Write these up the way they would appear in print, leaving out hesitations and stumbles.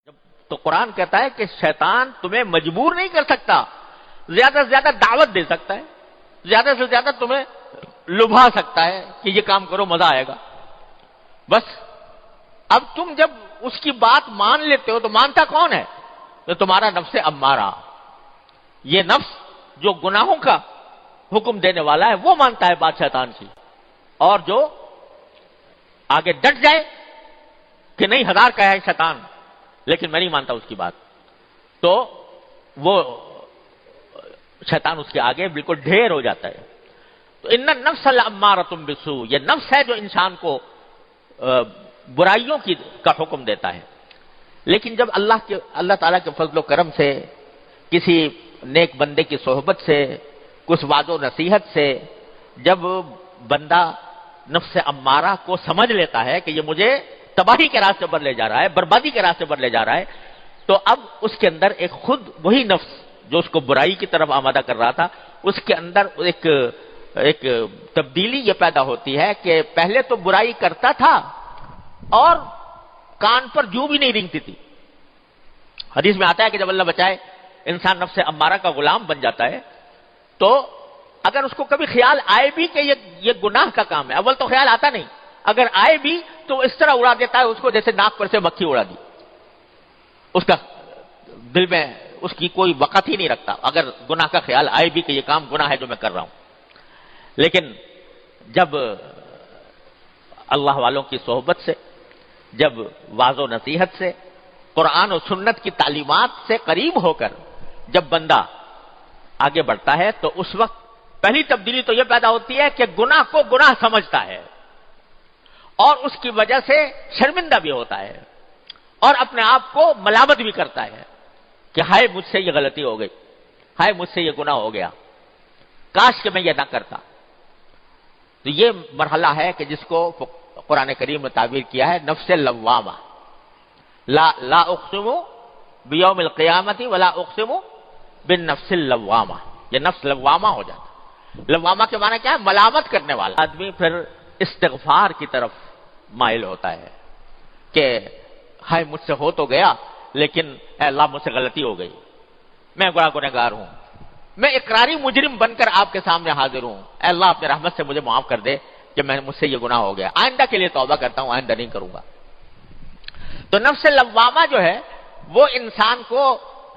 تو قرآن کہتا ہے کہ شیطان تمہیں مجبور نہیں کر سکتا، زیادہ سے زیادہ دعوت دے سکتا ہے، زیادہ سے زیادہ تمہیں لبھا سکتا ہے کہ یہ کام کرو مزہ آئے گا، بس۔ اب تم جب اس کی بات مان لیتے ہو تو مانتا کون ہے؟ تو تمہارا نفس امارہ، یہ نفس جو گناہوں کا حکم دینے والا ہے وہ مانتا ہے بات شیطان کی، اور جو آگے ڈٹ جائے کہ نہیں ہزار کا ہے شیطان لیکن میں نہیں مانتا اس کی بات، تو وہ شیطان اس کے آگے بالکل ڈھیر ہو جاتا ہے۔ تو ان النفس لامارۃ بالسوء، یہ نفس ہے جو انسان کو برائیوں کا حکم دیتا ہے۔ لیکن جب اللہ تعالیٰ کے فضل و کرم سے، کسی نیک بندے کی صحبت سے، کچھ وعظ و نصیحت سے جب بندہ نفس امارہ کو سمجھ لیتا ہے کہ یہ مجھے تباہی کے راستے پر لے جا رہا ہے، بربادی کے راستے پر لے جا رہا ہے، تو اب اس کے اندر ایک خود وہی نفس جو اس کو برائی کی طرف آمادہ کر رہا تھا، اس کے اندر ایک تبدیلی یہ پیدا ہوتی ہے کہ پہلے تو برائی کرتا تھا اور کان پر جو بھی نہیں رینگتی تھی۔ حدیث میں آتا ہے کہ جب اللہ بچائے انسان نفس امارہ کا غلام بن جاتا ہے تو اگر اس کو کبھی خیال آئے بھی کہ یہ گناہ کا کام ہے، اول تو خیال آتا نہیں، اگر آئے بھی تو اس طرح اڑا دیتا ہے اس کو جیسے ناک پر سے مکھی اڑا دی، اس کا دل میں اس کی کوئی وقت ہی نہیں رکھتا اگر گناہ کا خیال آئے بھی کہ یہ کام گناہ ہے جو میں کر رہا ہوں۔ لیکن جب اللہ والوں کی صحبت سے، جب واعظ و نصیحت سے، قرآن و سنت کی تعلیمات سے قریب ہو کر جب بندہ آگے بڑھتا ہے تو اس وقت پہلی تبدیلی تو یہ پیدا ہوتی ہے کہ گناہ کو گناہ سمجھتا ہے اور اس کی وجہ سے شرمندہ بھی ہوتا ہے اور اپنے آپ کو ملامت بھی کرتا ہے کہ ہائے مجھ سے یہ غلطی ہو گئی، ہائے مجھ سے یہ گناہ ہو گیا، کاش کہ میں یہ نہ کرتا۔ تو یہ مرحلہ ہے کہ جس کو قرآن کریم نے تعبیر کیا ہے نفس لوامہ، لا اقسم بیوم القیامت ولا اقسم بالنفس اللوامہ، یہ نفس لوامہ ہو جاتا۔ لوامہ کے معنی کیا ہے؟ ملامت کرنے والا آدمی پھر استغفار کی طرف مائل ہوتا ہے کہ ہائے مجھ سے ہو تو گیا لیکن اے اللہ مجھ سے غلطی ہو گئی، میں بڑا گنہگار ہوں، میں اقراری مجرم بن کر آپ کے سامنے حاضر ہوں، اے اللہ اپنے رحمت سے مجھے معاف کر دے کہ مجھ سے یہ گناہ ہو گیا، آئندہ کے لیے توبہ کرتا ہوں، آئندہ نہیں کروں گا۔ تو نفس لوامہ جو ہے وہ انسان کو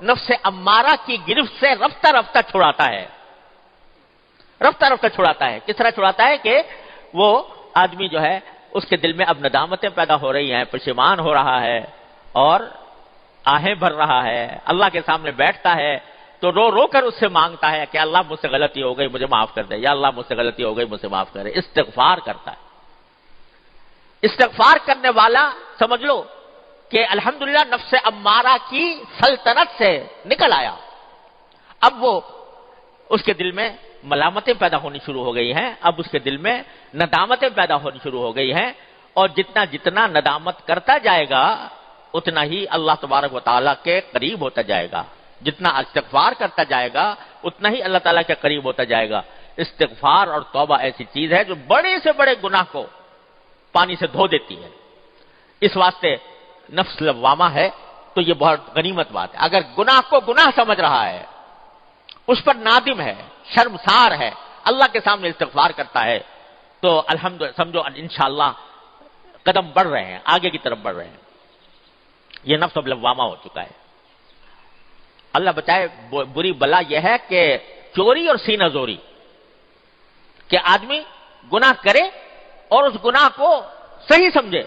نفس امارہ کی گرفت سے رفتہ رفتہ چھڑاتا ہے، رفتہ رفتہ چھڑاتا ہے۔ کس طرح چھڑاتا ہے کہ وہ آدمی جو ہے اس کے دل میں اب ندامتیں پیدا ہو رہی ہیں، پشیمان ہو رہا ہے اور آہیں بھر رہا ہے، اللہ کے سامنے بیٹھتا ہے تو رو رو کر اس سے مانگتا ہے کہ اللہ مجھ سے غلطی ہو گئی مجھے معاف کر دے، یا اللہ مجھ سے غلطی ہو گئی مجھ سے معاف کر دے، استغفار کرتا ہے۔ استغفار کرنے والا سمجھ لو کہ الحمدللہ نفس امارہ کی سلطنت سے نکل آیا، اب وہ اس کے دل میں ملامتیں پیدا ہونی شروع ہو گئی ہیں، اب اس کے دل میں ندامتیں پیدا ہونی شروع ہو گئی ہیں، اور جتنا ندامت کرتا جائے گا اتنا ہی اللہ تبارک و تعالیٰ کے قریب ہوتا جائے گا، جتنا استغفار کرتا جائے گا اتنا ہی اللہ تعالیٰ کے قریب ہوتا جائے گا۔ استغفار اور توبہ ایسی چیز ہے جو بڑے سے بڑے گناہ کو پانی سے دھو دیتی ہے، اس واسطے نفس لوامہ ہے تو یہ بہت غنیمت بات ہے۔ اگر گناہ کو گناہ سمجھ رہا ہے، اس پر نادم ہے، شرمسار ہے، اللہ کے سامنے استغفار کرتا ہے تو الحمدللہ سمجھو انشاءاللہ قدم بڑھ رہے ہیں، آگے کی طرف بڑھ رہے ہیں۔ یہ نفس اب لوامہ ہو چکا ہے۔ اللہ بچائے بری بلا یہ ہے کہ چوری اور سینہ زوری، کہ آدمی گناہ کرے اور اس گناہ کو صحیح سمجھے،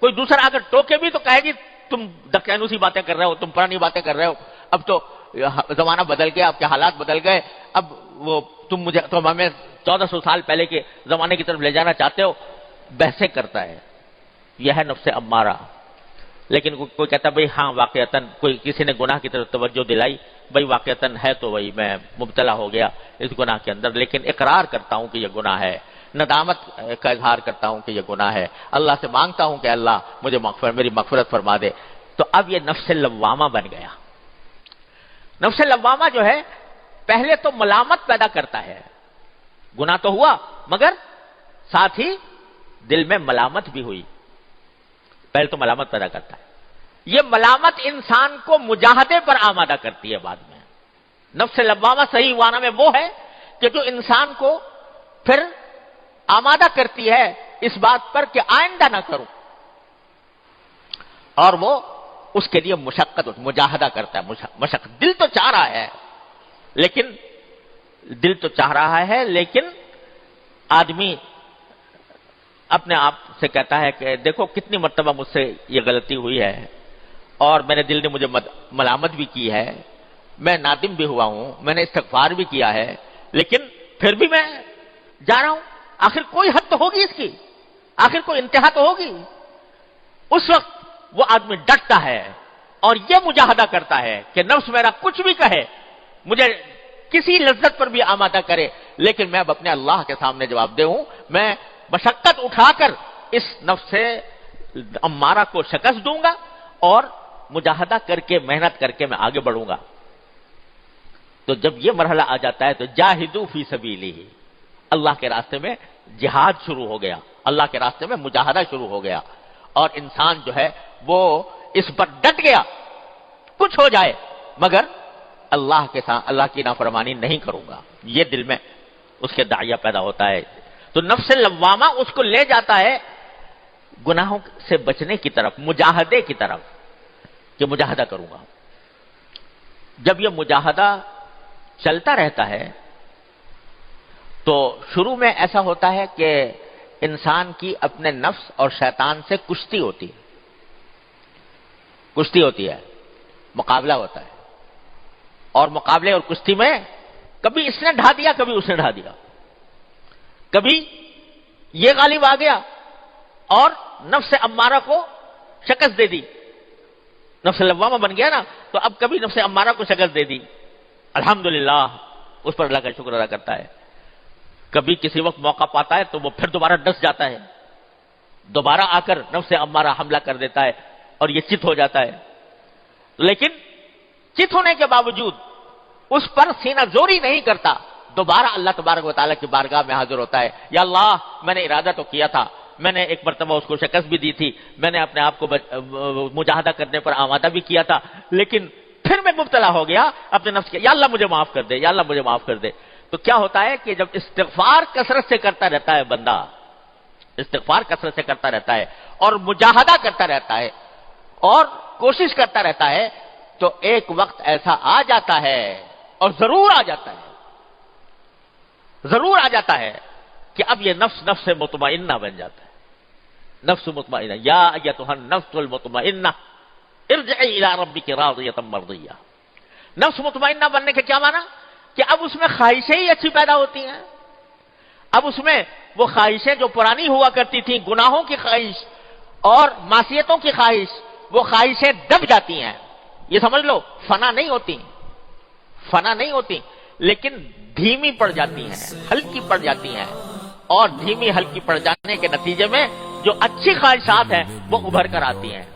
کوئی دوسرا اگر ٹوکے بھی تو کہے گی تم دقیانوسی باتیں کر رہے ہو، تم پرانی باتیں کر رہے ہو، اب تو زمانہ بدل گیا، اب کے حالات بدل گئے، اب وہ تم ہمیں 1400 سال پہلے کے زمانے کی طرف لے جانا چاہتے ہو، بحثیں کرتا ہے۔ یہ ہے نفس امارہ۔ لیکن کوئی کہتا ہے بھئی ہاں واقعتاً کوئی کسی نے گناہ کی طرف توجہ دلائی، بھئی واقعتاً ہے تو وہی میں مبتلا ہو گیا اس گناہ کے اندر، لیکن اقرار کرتا ہوں کہ یہ گناہ ہے، ندامت کا اظہار کرتا ہوں کہ یہ گناہ ہے، اللہ سے مانگتا ہوں کہ اللہ مجھے میری مغفرت فرما دے، تو اب یہ نفس لوامہ بن گیا۔ نفس لوامہ جو ہے پہلے تو ملامت پیدا کرتا ہے، گناہ تو ہوا مگر ساتھ ہی دل میں ملامت بھی ہوئی، پہلے تو ملامت پیدا کرتا ہے۔ یہ ملامت انسان کو مجاہدے پر آمادہ کرتی ہے بعد میں. نفس لوامہ صحیح معنی میں وہ ہے کہ جو انسان کو پھر آمادہ کرتی ہے اس بات پر کہ آئندہ نہ کروں، اور وہ اس کے لیے مشقت مجاہدہ کرتا ہے. مشقت دل تو چاہ رہا ہے لیکن آدمی اپنے آپ سے کہتا ہے کہ دیکھو کتنی مرتبہ مجھ سے یہ غلطی ہوئی ہے اور میرے دل نے مجھے ملامت بھی کی ہے، میں نادم بھی ہوا ہوں، میں نے استغفار بھی کیا ہے، لیکن پھر بھی میں جا رہا ہوں. آخر کوئی حد تو ہوگی اس کی، آخر کوئی انتہا تو ہوگی. اس وقت وہ آدمی ڈٹتا ہے اور یہ مجاہدہ کرتا ہے کہ نفس میرا کچھ بھی کہے، مجھے کسی لذت پر بھی آمادہ کرے، لیکن میں اب اپنے اللہ کے سامنے جواب دے ہوں، میں مشقت اٹھا کر اس نفس سے امارہ کو شکست دوں گا اور مجاہدہ کر کے محنت کر کے میں آگے بڑھوں گا. تو جب یہ مرحلہ آ جاتا ہے تو جاہدوا فی سبیلہ، اللہ کے راستے میں جہاد شروع ہو گیا، اللہ کے راستے میں مجاہدہ شروع ہو گیا، اور انسان جو ہے وہ اس پر ڈٹ گیا، کچھ ہو جائے مگر اللہ کے ساتھ اللہ کی نافرمانی نہیں کروں گا، یہ دل میں اس کے داعیہ پیدا ہوتا ہے. تو نفس لوامہ اس کو لے جاتا ہے گناہوں سے بچنے کی طرف، مجاہدے کی طرف کہ مجاہدہ کروں گا. جب یہ مجاہدہ چلتا رہتا ہے تو شروع میں ایسا ہوتا ہے کہ انسان کی اپنے نفس اور شیطان سے کشتی ہوتی ہے، مقابلہ ہوتا ہے، اور مقابلے اور کشتی میں کبھی اس نے ڈھا دیا کبھی اس نے ڈھا دیا، کبھی یہ غالب آ گیا اور نفس امارہ کو شکست دے دی، نفس لوامہ بن گیا نا، تو اب کبھی نفس امارہ کو شکست دے دی، الحمدللہ اس پر اللہ کا شکر ادا کرتا ہے. کبھی کسی وقت موقع پاتا ہے تو وہ پھر دوبارہ ڈس جاتا ہے، دوبارہ آ کر نفس امارہ حملہ کر دیتا ہے اور یہ چت ہو جاتا ہے. لیکن چت ہونے کے باوجود اس پر سینہ زوری نہیں کرتا، دوبارہ اللہ تبارک و تعالیٰ کی بارگاہ میں حاضر ہوتا ہے. یا اللہ، میں نے ارادہ تو کیا تھا، میں نے ایک مرتبہ اس کو شکست بھی دی تھی، میں نے اپنے آپ کو مجاہدہ کرنے پر آمادہ بھی کیا تھا، لیکن پھر میں مبتلا ہو گیا اپنے نفس کے، یا اللہ مجھے معاف کر دے، یا اللہ مجھے معاف کر دے. تو کیا ہوتا ہے کہ جب استغفار کثرت سے کرتا رہتا ہے بندہ، استغفار کثرت سے کرتا رہتا ہے اور مجاہدہ کرتا رہتا ہے اور کوشش کرتا رہتا ہے، تو ایک وقت ایسا آ جاتا ہے، اور ضرور آ جاتا ہے کہ اب یہ نفس مطمئنہ بن جاتا ہے. نفس مطمئنہ، یا ایتھا النفس المطمئنہ ارجعی الی ربک راضیۃ مرضیہ. نفس مطمئنہ بننے کے کیا معنی؟ کہ اب اس میں خواہشیں ہی اچھی پیدا ہوتی ہیں، اب اس میں وہ خواہشیں جو پرانی ہوا کرتی تھیں، گناہوں کی خواہش اور معصیتوں کی خواہش، وہ خواہشیں دب جاتی ہیں. یہ سمجھ لو فنا نہیں ہوتی لیکن دھیمی پڑ جاتی ہیں، ہلکی پڑ جاتی ہیں، اور دھیمی ہلکی پڑ جانے کے نتیجے میں جو اچھی خواہشات ہیں وہ ابھر کر آتی ہیں،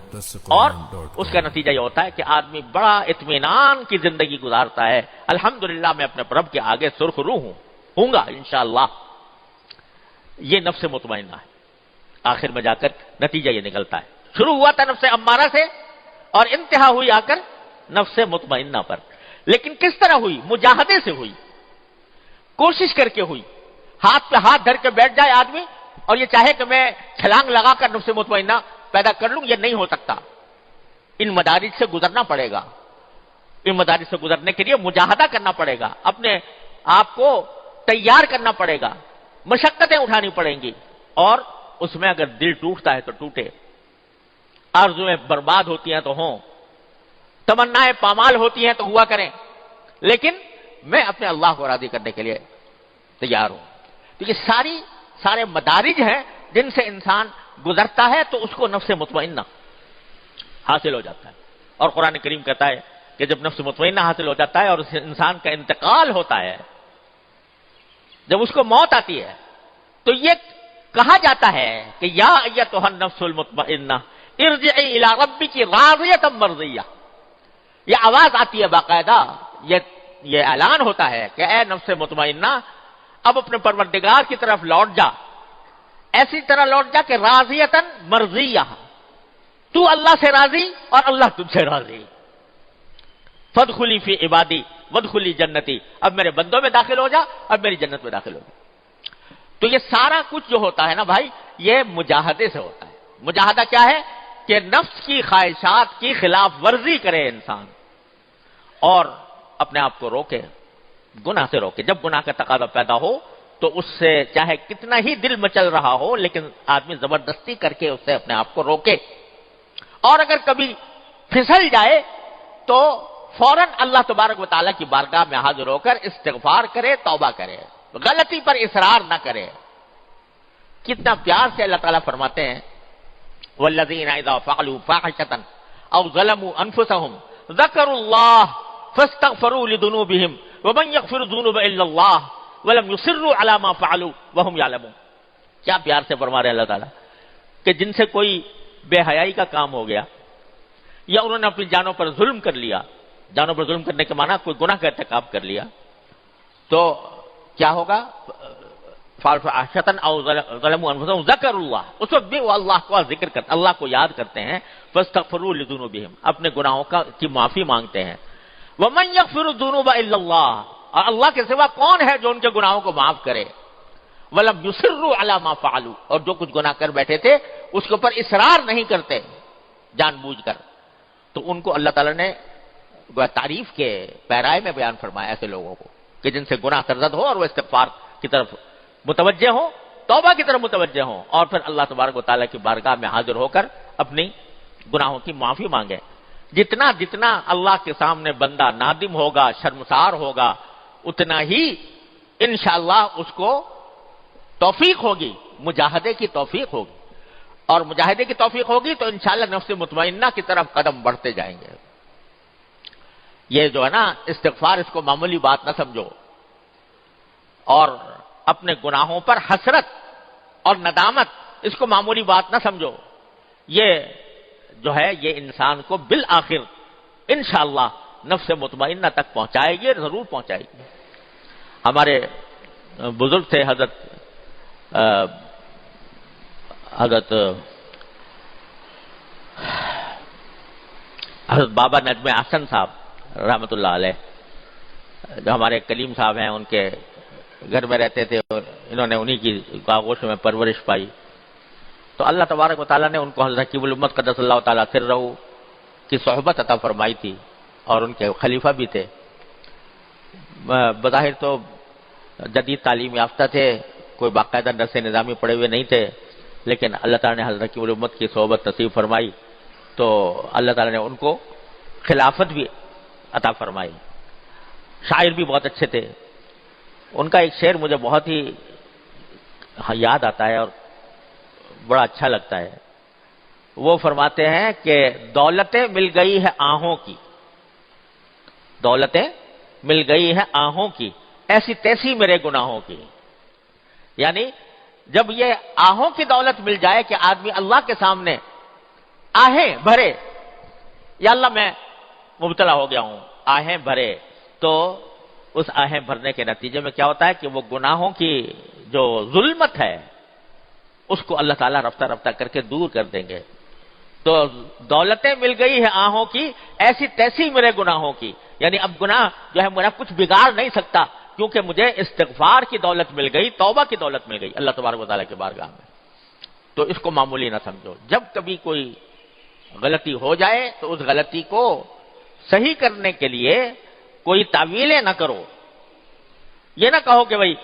اور اس کا نتیجہ یہ ہوتا ہے کہ آدمی بڑا اطمینان کی زندگی گزارتا ہے. الحمدللہ میں اپنے رب کے آگے سرخ روح ہوں گا انشاءاللہ. یہ نفس مطمئنہ ہے. آخر میں جا کر نتیجہ یہ نکلتا ہے، شروع ہوا تھا نفس امارہ سے اور انتہا ہوئی آ کر نفس مطمئنہ پر. لیکن کس طرح ہوئی؟ مجاہدے سے ہوئی، کوشش کر کے ہوئی. ہاتھ پہ ہاتھ دھر کے بیٹھ جائے آدمی اور یہ چاہے کہ میں چھلانگ لگا کر نفس مطمئنہ پیدا کر لوں، یہ نہیں ہو سکتا. ان مدارج سے گزرنا پڑے گا. ان مدارج سے گزرنے کے لیے مجاہدہ کرنا پڑے گا، اپنے آپ کو تیار کرنا پڑے گا، مشقتیں اٹھانی پڑیں گی. اور اس میں اگر دل ٹوٹتا ہے تو ٹوٹے، آرزویں برباد ہوتی ہیں تو ہوں، تمنائیں پامال ہوتی ہیں تو ہوا کریں، لیکن میں اپنے اللہ کو راضی کرنے کے لیے تیار ہوں. تو یہ سارے مدارج ہیں جن سے انسان گزرتا ہے تو اس کو نفس مطمئنہ حاصل ہو جاتا ہے. اور قرآن کریم کہتا ہے کہ جب نفس مطمئنہ حاصل ہو جاتا ہے اور اس انسان کا انتقال ہوتا ہے، جب اس کو موت آتی ہے، تو یہ کہا جاتا ہے کہ یا ایتھا النفس المطمئنہ ارجعی الی ربک راضیۃ مرضیہ. یہ آواز آتی ہے باقاعدہ، یہ اعلان ہوتا ہے کہ اے نفس مطمئنہ اب اپنے پروردگار کی طرف لوٹ جا، ایسی طرح لوٹ جا کہ راضیۃ مرضیہ، تو اللہ سے راضی اور اللہ تجھ سے راضی. فادخلی فی عبادی وادخلی جنتی، اب میرے بندوں میں داخل ہو جا، اب میری جنت میں داخل ہو جا. تو یہ سارا کچھ جو ہوتا ہے نا بھائی، یہ مجاہدے سے ہوتا ہے. مجاہدہ کیا ہے؟ کہ نفس کی خواہشات کی خلاف ورزی کرے انسان اور اپنے آپ کو روکے، گناہ سے روکے. جب گناہ کا تقاضا پیدا ہو تو اس سے چاہے کتنا ہی دل مچل رہا ہو، لیکن آدمی زبردستی کر کے اس سے اپنے آپ کو روکے. اور اگر کبھی پھسل جائے تو فوراً اللہ تبارک و تعالیٰ کی بارگاہ میں حاضر ہو کر استغفار کرے، توبہ کرے، غلطی پر اصرار نہ کرے. کتنا پیار سے اللہ تعالیٰ فرماتے ہیں والذین اذا فعلوا فاحشة او ظلموا انفسهم ذکروا اللہ فاستغفروا لذنوبهم ومن یغفر الذنوب الا اللہ ولم يصروا على ما فعلوا وهم يعلمون. کیا پیار سے فرما رہے ہیں اللہ تعالیٰ کہ جن سے کوئی بے حیائی کا کام ہو گیا یا انہوں نے اپنی جانوں پر ظلم کر لیا، جانوں پر ظلم کرنے کے معنی کوئی گناہ کا ارتکاب کر لیا، تو کیا ہوگا؟ فاحشة او ظلموا انفسهم ذکروا اللہ، اس وقت بھی وہ اللہ کو ذکر کرتے، اللہ کو یاد کرتے ہیں. فاستغفروا لذنوبهم، اپنے گناہوں کی معافی مانگتے ہیں. ومن یغفر الذنوب الا اللہ، اور اللہ کے سوا کون ہے جو ان کے گناہوں کو معاف کرے. ولم یصروا علی ما فعلوا، اور جو کچھ گناہ کر بیٹھے تھے اس کے اوپر اصرار نہیں کرتے جان بوجھ کر. تو ان کو اللہ تعالیٰ نے تعریف کے پیرائے میں بیان فرمایا ایسے لوگوں کو کہ جن سے گناہ سرزد ہو اور وہ استغفار کی طرف متوجہ ہوں، توبہ کی طرف متوجہ ہوں، اور پھر اللہ تبارک و تعالیٰ کی بارگاہ میں حاضر ہو کر اپنی گناہوں کی معافی مانگے. جتنا جتنا اللہ کے سامنے بندہ نادم ہوگا، شرمسار ہوگا، اتنا ہی انشاءاللہ اس کو توفیق ہوگی، مجاہدے کی توفیق ہوگی. اور مجاہدے کی توفیق ہوگی تو انشاءاللہ نفس مطمئنہ کی طرف قدم بڑھتے جائیں گے. یہ جو ہے نا استغفار، اس کو معمولی بات نہ سمجھو، اور اپنے گناہوں پر حسرت اور ندامت اس کو معمولی بات نہ سمجھو. یہ جو ہے یہ انسان کو بالآخر انشاءاللہ نفس مطمئنہ تک پہنچائے گی، ضرور پہنچائے گی. ہمارے بزرگ تھے حضرت بابا نجم احسن صاحب رحمۃ اللہ علیہ، جو ہمارے کلیم صاحب ہیں، ان کے گھر میں رہتے تھے اور انہوں نے انہی کی آغوش میں پرورش پائی. تو اللہ تبارک و تعالیٰ نے ان کو حضرت حکیم الامت قدس اللہ تعالیٰ سرہ کی صحبت عطا فرمائی تھی، اور ان کے خلیفہ بھی تھے. بظاہر تو جدید تعلیم یافتہ تھے، کوئی باقاعدہ درس نظامی پڑھے ہوئے نہیں تھے، لیکن اللہ تعالیٰ نے حضرت حکیم الامت کی صحبت نصیب فرمائی تو اللہ تعالیٰ نے ان کو خلافت بھی عطا فرمائی. شاعر بھی بہت اچھے تھے. ان کا ایک شعر مجھے بہت ہی یاد آتا ہے اور بڑا اچھا لگتا ہے. وہ فرماتے ہیں کہ دولتیں مل گئی ہے آہوں کی، دولتیں مل گئی ہے آہوں کی، ایسی تیسی میرے گناہوں کی. یعنی جب یہ آہوں کی دولت مل جائے کہ آدمی اللہ کے سامنے آہیں بھرے، یا اللہ میں مبتلا ہو گیا ہوں، آہیں بھرے، تو اس آہیں بھرنے کے نتیجے میں کیا ہوتا ہے کہ وہ گناہوں کی جو ظلمت ہے اس کو اللہ تعالیٰ رفتہ رفتہ کر کے دور کر دیں گے. تو دولتیں مل گئی ہے آہوں کی، ایسی تیسی میرے گناہوں کی. یعنی اب گناہ جو ہے میرا کچھ بگاڑ نہیں سکتا، کیونکہ مجھے استغفار کی دولت مل گئی، توبہ کی دولت مل گئی اللہ تبارک و تعالیٰ کے بارگاہ میں. تو اس کو معمولی نہ سمجھو. جب کبھی کوئی غلطی ہو جائے تو اس غلطی کو صحیح کرنے کے لیے کوئی تعویلیں نہ کرو. یہ نہ کہو کہ بھائی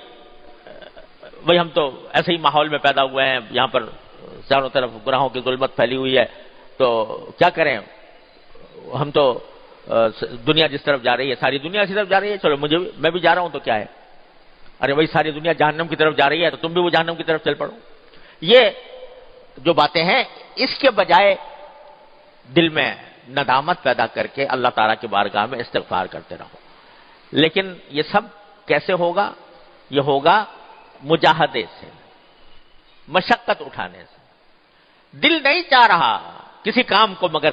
ہم تو ایسے ہی ماحول میں پیدا ہوئے ہیں، یہاں پر چاروں طرف گناہوں کی ظلمت پھیلی ہوئی ہے، تو کیا کریں، ہم تو دنیا جس طرف جا رہی ہے ساری دنیا اسی طرف جا رہی ہے، چلو میں بھی جا رہا ہوں تو کیا ہے. ارے بھائی ساری دنیا جہنم کی طرف جا رہی ہے تو تم بھی وہ جہنم کی طرف چل پڑو. یہ جو باتیں ہیں اس کے بجائے دل میں ندامت پیدا کر کے اللہ تعالیٰ کی بارگاہ میں استغفار کرتے رہو. لیکن یہ سب کیسے ہوگا؟ یہ ہوگا مجاہدے سے، مشقت اٹھانے سے. دل نہیں چاہ رہا کسی کام کو مگر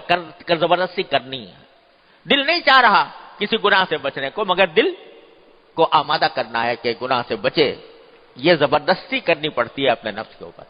کر زبردستی کرنی ہے، دل نہیں چاہ رہا کسی گناہ سے بچنے کو مگر دل کو آمادہ کرنا ہے کہ گناہ سے بچے. یہ زبردستی کرنی پڑتی ہے اپنے نفس کے اوپر.